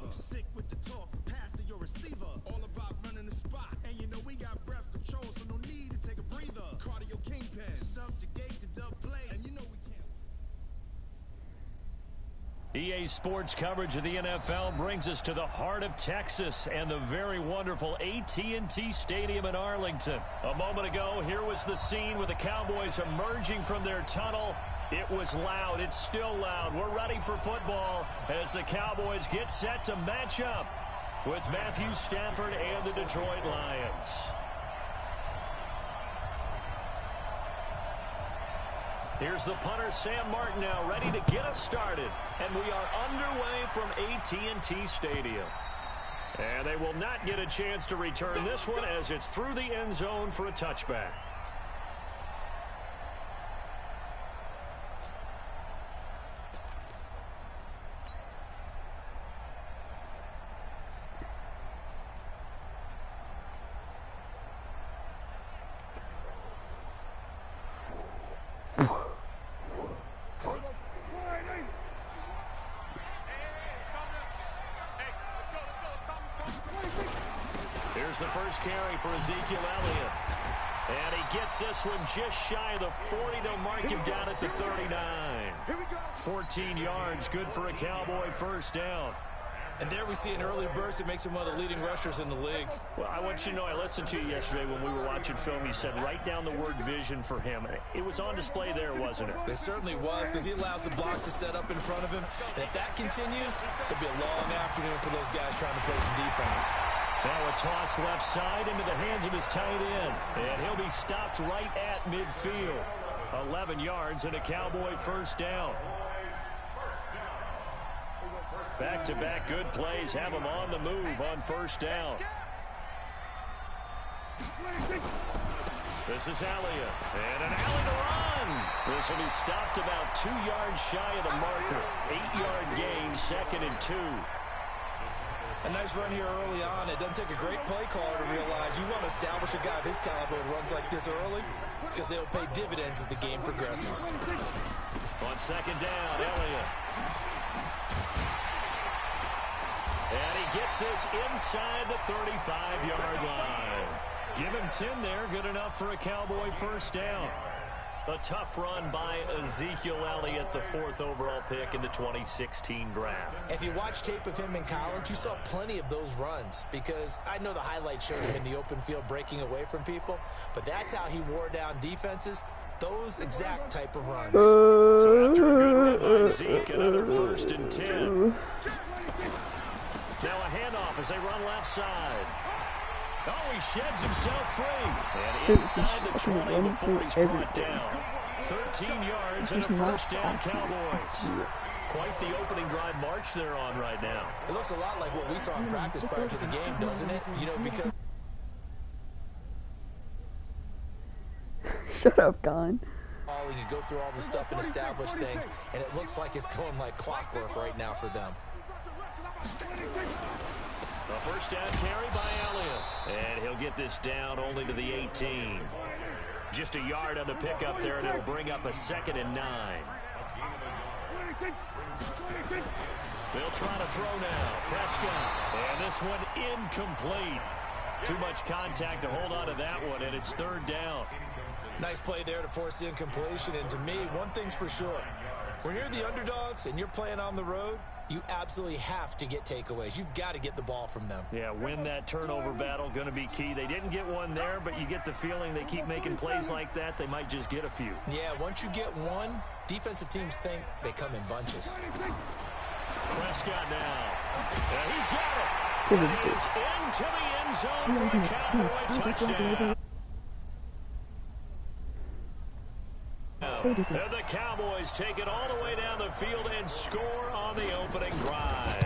I'm sick with the talk, pass to your receiver. All about running the spot. And you know we got breath control, so no need to take a breather. Cardio kingpin. Subjugate the dub play. And you know we can't. EA Sports coverage of the NFL brings us to the heart of Texas and the very wonderful AT&T Stadium in Arlington. A moment ago, here was the scene with the Cowboys emerging from their tunnel. It was loud. It's still loud. We're ready for football as the Cowboys get set to match up with Matthew Stafford and the Detroit Lions. Here's the punter, Sam Martin, now ready to get us started. And we are underway from AT&T Stadium. And they will not get a chance to return this one as it's through the end zone for a touchback. Here's the first carry for Ezekiel Elliott. And he gets this one just shy of the 40. They'll mark him down at the 39. 14 yards, good for a Cowboy first down. And there we see an early burst that makes him one of the leading rushers in the league. Well, I want you to know, I listened to you yesterday when we were watching film. You said write down the word vision for him. It was on display there, wasn't it? It certainly was, because he allows the blocks to set up in front of him. And if that continues, it'll be a long afternoon for those guys trying to play some defense. Now a toss left side into the hands of his tight end. And he'll be stopped right at midfield. 11 yards and a Cowboy first down. Back-to-back good plays have him on the move on first down. This is Elliott. And an alley to run. This will be stopped about 2 yards shy of the marker. 8-yard gain, 2nd and 2. A nice run here early on. It doesn't take a great play caller to realize you want to establish a guy of his caliber who runs like this early, because they'll pay dividends as the game progresses. On second down, Elliott. And he gets this inside the 35-yard line. Give him 10 there. Good enough for a Cowboy first down. A tough run by Ezekiel Elliott, the 4th overall pick in the 2016 draft. If you watch tape of him in college, you saw plenty of those runs, because I know the highlights showed him in the open field breaking away from people, but that's how he wore down defenses. Those exact type of runs. So after a good run by Zeke, another 1st and 10. Now a handoff as they run left side. Oh, he sheds himself free. And inside the 20 before he's brought down. 13 yards and a first down, Cowboys. Quite the opening drive march they're on right now. It looks a lot like what we saw in practice prior to the game, doesn't it? You know, because... Shut up, Don. You go through all the stuff and establish things, and it looks like it's going like clockwork right now for them. A first down carry by Elliott. And he'll get this down only to the 18. Just a yard on the pickup there, and it'll bring up a 2nd and 9. They'll try to throw now. Prescott. And this one incomplete. Too much contact to hold on to that one, and it's 3rd down. Nice play there to force the incompletion. And to me, one thing's for sure. When you're the underdogs and you're playing on the road, you absolutely have to get takeaways. You've got to get the ball from them. Yeah, win that turnover battle, going to be key. They didn't get one there, but you get the feeling they keep making plays like that, they might just get a few. Yeah, once you get one, defensive teams think they come in bunches. Prescott now. Yeah, he's got it. He's into the end zone for a Cowboy touchdown. And the Cowboys take it all the way down the field and score on the opening drive.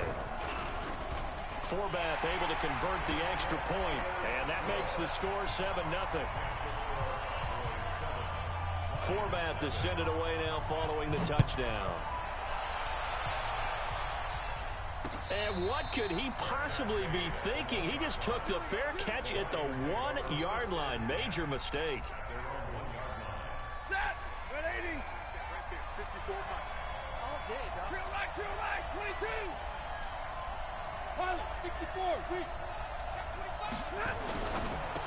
Forbath able to convert the extra point, and that makes the score 7-0. Forbath descended away now following the touchdown. And what could he possibly be thinking? He just took the fair catch at the 1-yard line. Major mistake.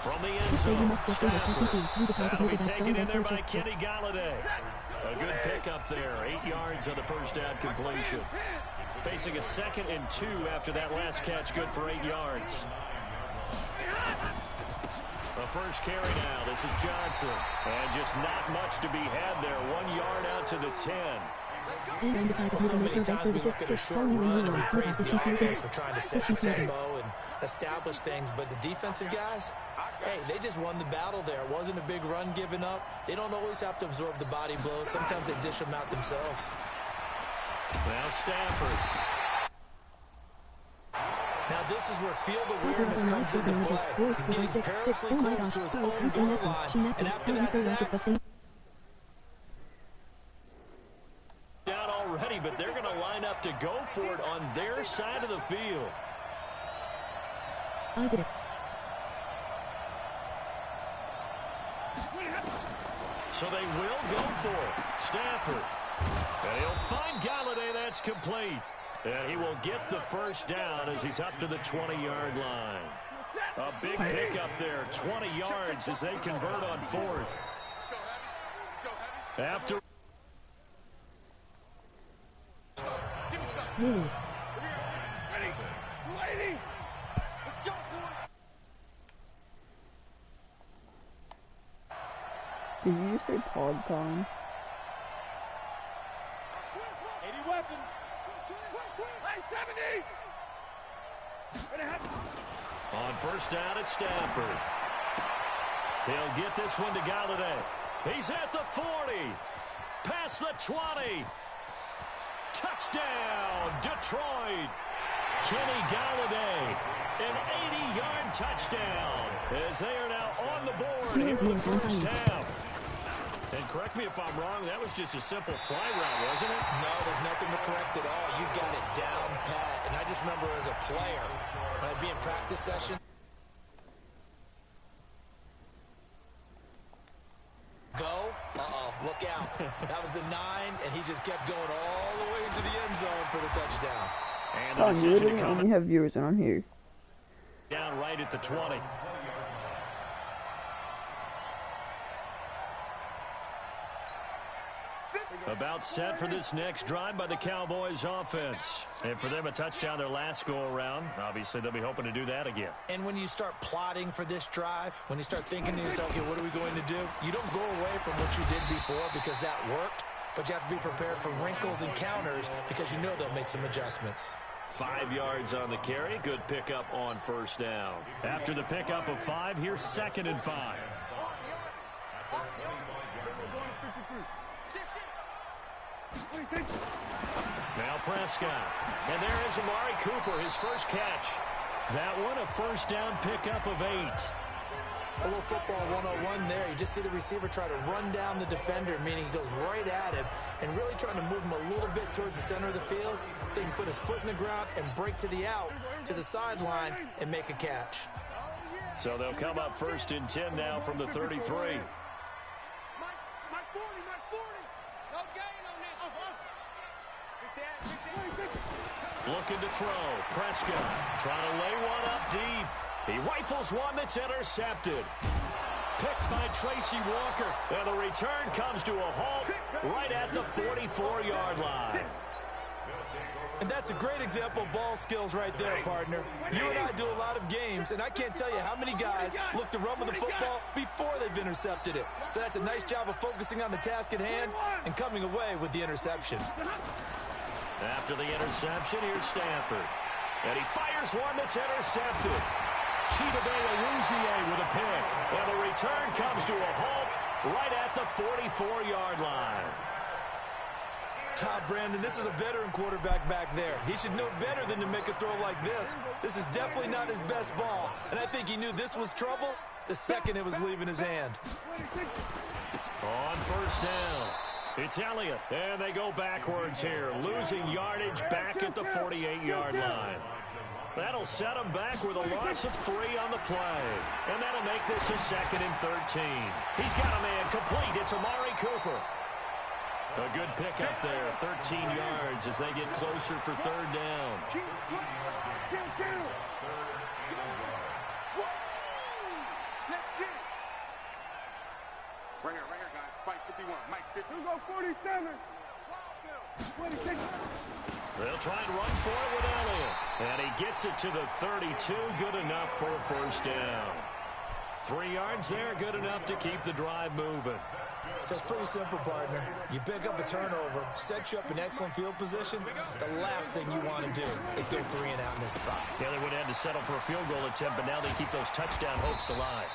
From the end zone, Stafford. That'll be taken in there by Kenny Galladay. A good pickup there, 8 yards on the first down completion. Facing a 2nd and 2 after that last catch, good for 8 yards. The first carry now, this is Johnson. And just not much to be had there, 1 yard out to the 10. Well, so many times we look at a short run and we praise the offense for trying to set the tempo and establish things, but the defensive guys, hey, they just won the battle there. It wasn't a big run given up. They don't always have to absorb the body blows. Sometimes they dish them out themselves. Now Stafford. Now this is where field awareness comes into play. He's getting perilously close to his own goal line, and after that sack, down already, but they're going to line up to go for it on their side of the field. So they will go for it. Stafford. And he'll find Galladay. That's complete. And he will get the first down as he's up to the 20-yard line. A big pickup there. 20 yards as they convert on 4th. After. Did you say PodCon? 80 weapons. 70. On first down, it's Stafford. He'll get this one to Galladay. He's at the 40. Past the 20. Touchdown, Detroit. Kenny Galladay, an 80-yard touchdown, as they are now on the board here in the first half. And correct me if I'm wrong, that was just a simple fly route, wasn't it? no, there's nothing to correct at all. You got it down pat. And I just remember as a player, when I'd be in practice session, look out. That was the 9, and he just kept going all the way into the end zone for the touchdown. And the Oh, decision literally to come only have viewers on here. down right at the 20. About set for this next drive by the Cowboys offense. And for them, a touchdown their last go-around. Obviously, they'll be hoping to do that again. And when you start plotting for this drive, when you start thinking to yourself, okay, what are we going to do? You don't go away from what you did before because that worked, but you have to be prepared for wrinkles and counters because you know they'll make some adjustments. 5 yards on the carry. Good pickup on first down. After the pickup of 5, here's 2nd and 5. Now Prescott. And there is Amari Cooper, his first catch. That one a first down pickup of 8. A little football 101 there. You just see the receiver try to run down the defender, meaning he goes right at him and really trying to move him a little bit towards the center of the field so he can put his foot in the ground and break to the out, to the sideline, and make a catch. So they'll come up 1st and 10 now from the 33. Looking to throw. Prescott trying to lay one up deep. He rifles one that's intercepted. Picked by Tracy Walker. And the return comes to a halt right at the 44-yard line. And that's a great example of ball skills right there, partner. You and I do a lot of games, and I can't tell you how many guys look to run with the football before they've intercepted it. So that's a nice job of focusing on the task at hand and coming away with the interception. After the interception, here's Stafford. And he fires one that's intercepted. Chidobe Awuzie with a pick. And the return comes to a halt right at the 44-yard line. Brandon, this is a veteran quarterback back there. He should know better than to make a throw like this. This is definitely not his best ball. And I think he knew this was trouble the second it was leaving his hand. On first down, it's Elliott. And they go backwards here, losing yardage back at the 48-yard line. That'll set him back with a loss of 3 on the play. And that'll make this a 2nd and 13. He's got a man complete. It's Amari Cooper. A good pickup there, 13 yards as they get closer for third down. Right here, guys. Fight 51. Mike 50. Go 47. 26. They'll try and run for it with Elliott. And he gets it to the 32. Good enough for a first down. 3 yards there, good enough to keep the drive moving. So it's pretty simple, partner. You pick up a turnover, set you up in excellent field position. The last thing you want to do is go 3 and out in this spot. Yeah, they would have had to settle for a field goal attempt, but now they keep those touchdown hopes alive.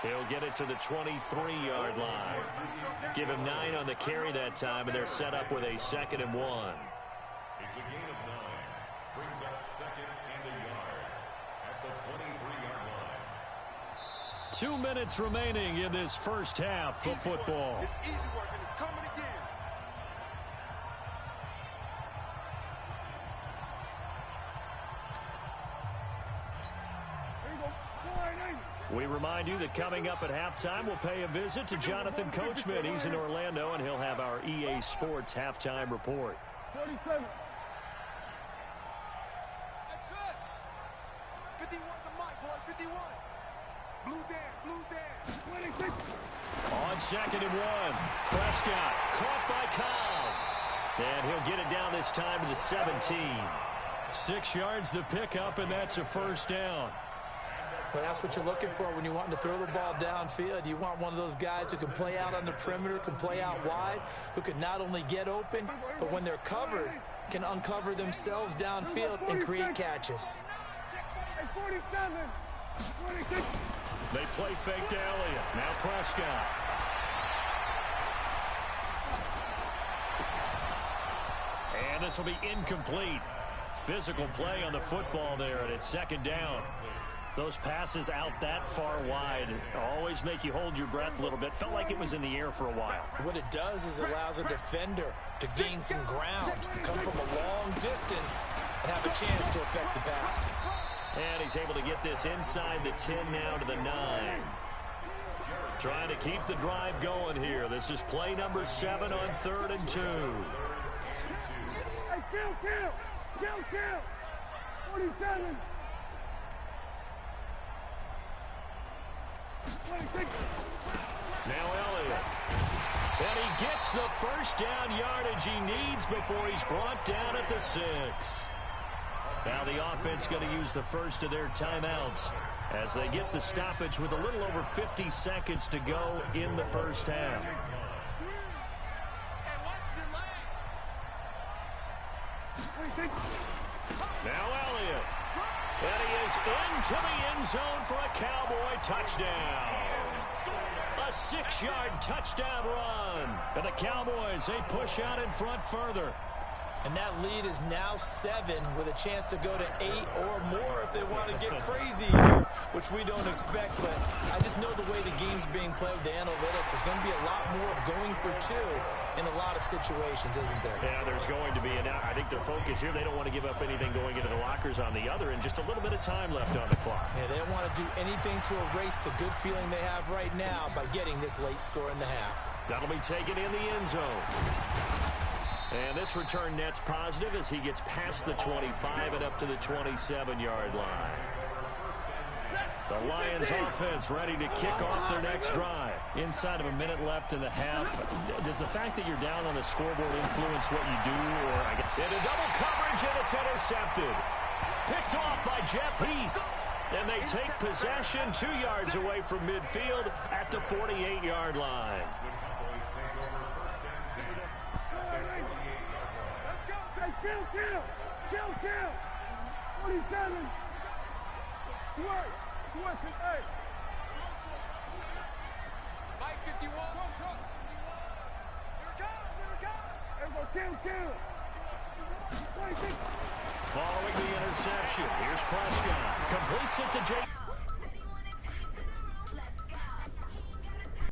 He'll get it to the 23-yard line. Give him 9 on the carry that time, and they're set up with a 2nd and 1. It's a gain of 9. Brings up 2nd and a yard at the 23-yard line. 2 minutes remaining in this first half of football. It's easy work, and it's coming again. We remind you that coming up at halftime, we'll pay a visit to Jonathan Coachman. He's in Orlando, and he'll have our EA Sports halftime report. 47. That's it. 51 to Mike, boy. 51. Blue Dan. 26. On 2nd and 1, Prescott caught by Cobb. And he'll get it down this time to the 17. 6 yards the pickup, and that's a first down. Well, that's what you're looking for when you're wanting to throw the ball downfield. You want one of those guys who can play out on the perimeter, can play out wide, who can not only get open, but when they're covered, can uncover themselves downfield and create catches. 47. 26. They play fake to Elliott. Now Prescott. And this will be incomplete. Physical play on the football there, and it's 2nd down. Those passes out that far wide always make you hold your breath a little bit. Felt like it was in the air for a while. What it does is allows a defender to gain some ground, come from a long distance, and have a chance to affect the pass. And he's able to get this inside the 10 now to the 9. Trying to keep the drive going here. This is play number 7 on 3rd and 2. Hey, kill. 47. 26. Now Elliott. And he gets the first down yardage he needs before he's brought down at the 6. Now the offense going to use the first of their timeouts as they get the stoppage with a little over 50 seconds to go in the first half. Now Elliott. And he is into the end zone for a Cowboy touchdown. A 6-yard touchdown run. And the Cowboys, they push out in front further. And that lead is now 7 with a chance to go to 8 or more if they want to get crazy here, which we don't expect. But I just know the way the game's being played with the analytics, there's going to be a lot more of going for 2 in a lot of situations, isn't there? Yeah, there's going to be. And I think their focus here, they don't want to give up anything going into the lockers on the other, and just a little bit of time left on the clock. Yeah, they don't want to do anything to erase the good feeling they have right now by getting this late score in the half. That'll be taken in the end zone. And this return net's positive as he gets past the 25 and up to the 27-yard line. The Lions offense ready to kick off their next drive. Inside of a minute left in the half. Does the fact that you're down on the scoreboard influence what you do? Into double coverage, and it's intercepted. Picked off by Jeff Heath. And they take possession 2 yards away from midfield at the 48-yard line. Kill. 47. Swerve. Hey. Mike 51. Here we go. Kill. 26. Following the interception, here's Prescott. Completes it to Jake.